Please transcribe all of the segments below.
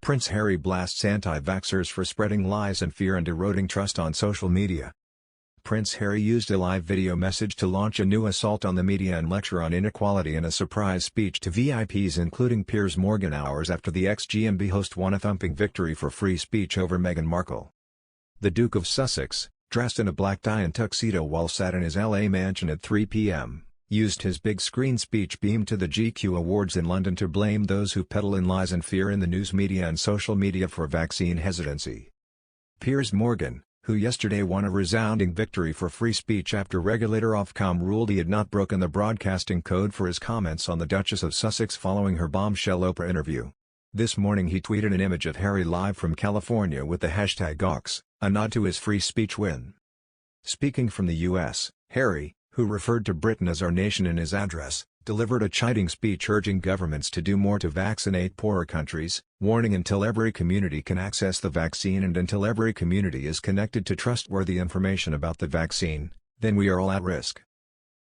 Prince Harry blasts anti-vaxxers for spreading lies and fear and eroding trust on social media. Prince Harry used a live video message to launch a new assault on the media and lecture on inequality in a surprise speech to VIPs including Piers Morgan hours after the ex-GMB host won a thumping victory for free speech over Meghan Markle. The Duke of Sussex, dressed in a black tie and tuxedo while sat in his LA mansion at 3 p.m., used his big screen speech beamed to the GQ Awards in London to blame those who peddle in lies and fear in the news media and social media for vaccine hesitancy. Piers Morgan, who yesterday won a resounding victory for free speech after regulator Ofcom ruled he had not broken the broadcasting code for his comments on the Duchess of Sussex following her bombshell Oprah interview. This morning he tweeted an image of Harry live from California with the hashtag #Ox, a nod to his free speech win. Speaking from the US, Harry, who referred to Britain as our nation in his address, delivered a chiding speech urging governments to do more to vaccinate poorer countries, warning until every community can access the vaccine and until every community is connected to trustworthy information about the vaccine, then we are all at risk.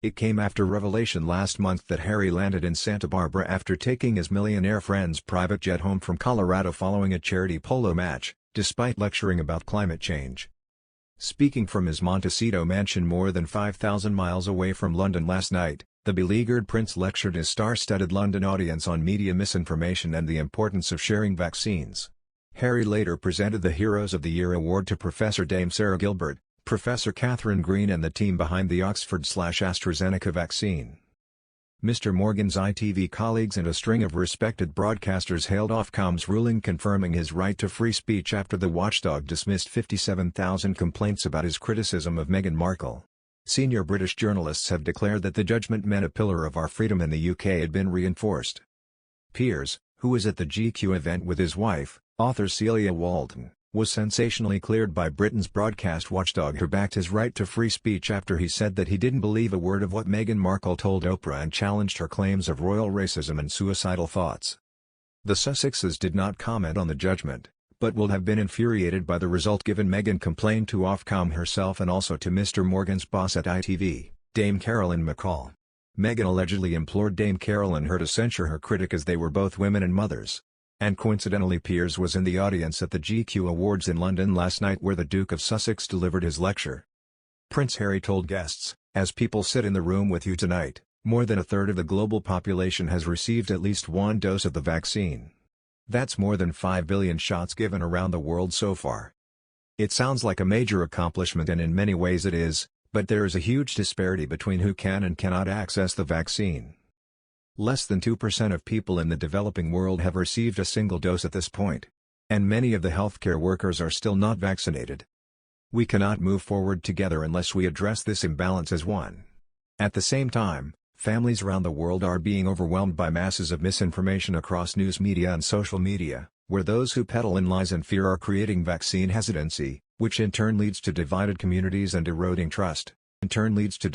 It came after revelation last month that Harry landed in Santa Barbara after taking his millionaire friend's private jet home from Colorado following a charity polo match, despite lecturing about climate change. Speaking from his Montecito mansion more than 5,000 miles away from London last night, the beleaguered prince lectured his star-studded London audience on media misinformation and the importance of sharing vaccines. Harry later presented the Heroes of the Year award to Professor Dame Sarah Gilbert, Professor Catherine Green and the team behind the Oxford/AstraZeneca vaccine. Mr. Morgan's ITV colleagues and a string of respected broadcasters hailed Ofcom's ruling confirming his right to free speech after the watchdog dismissed 57,000 complaints about his criticism of Meghan Markle. Senior British journalists have declared that the judgment meant a pillar of our freedom in the UK had been reinforced. Piers, who was at the GQ event with his wife, author Celia Walton, was sensationally cleared by Britain's broadcast watchdog who backed his right to free speech after he said that he didn't believe a word of what Meghan Markle told Oprah and challenged her claims of royal racism and suicidal thoughts. The Sussexes did not comment on the judgment, but will have been infuriated by the result given Meghan complained to Ofcom herself and also to Mr. Morgan's boss at ITV, Dame Carolyn McCall. Meghan allegedly implored Dame Carolyn her to censure her critic as they were both women and mothers. And coincidentally Piers was in the audience at the GQ Awards in London last night where the Duke of Sussex delivered his lecture. Prince Harry told guests, "As people sit in the room with you tonight, more than a third of the global population has received at least one dose of the vaccine. That's more than 5 billion shots given around the world so far. It sounds like a major accomplishment and in many ways it is, but there is a huge disparity between who can and cannot access the vaccine. Less than 2% of people in the developing world have received a single dose at this point. And many of the healthcare workers are still not vaccinated. We cannot move forward together unless we address this imbalance as one. At the same time, families around the world are being overwhelmed by masses of misinformation across news media and social media, where those who peddle in lies and fear are creating vaccine hesitancy, which in turn leads to divided communities and eroding trust, in turn leads to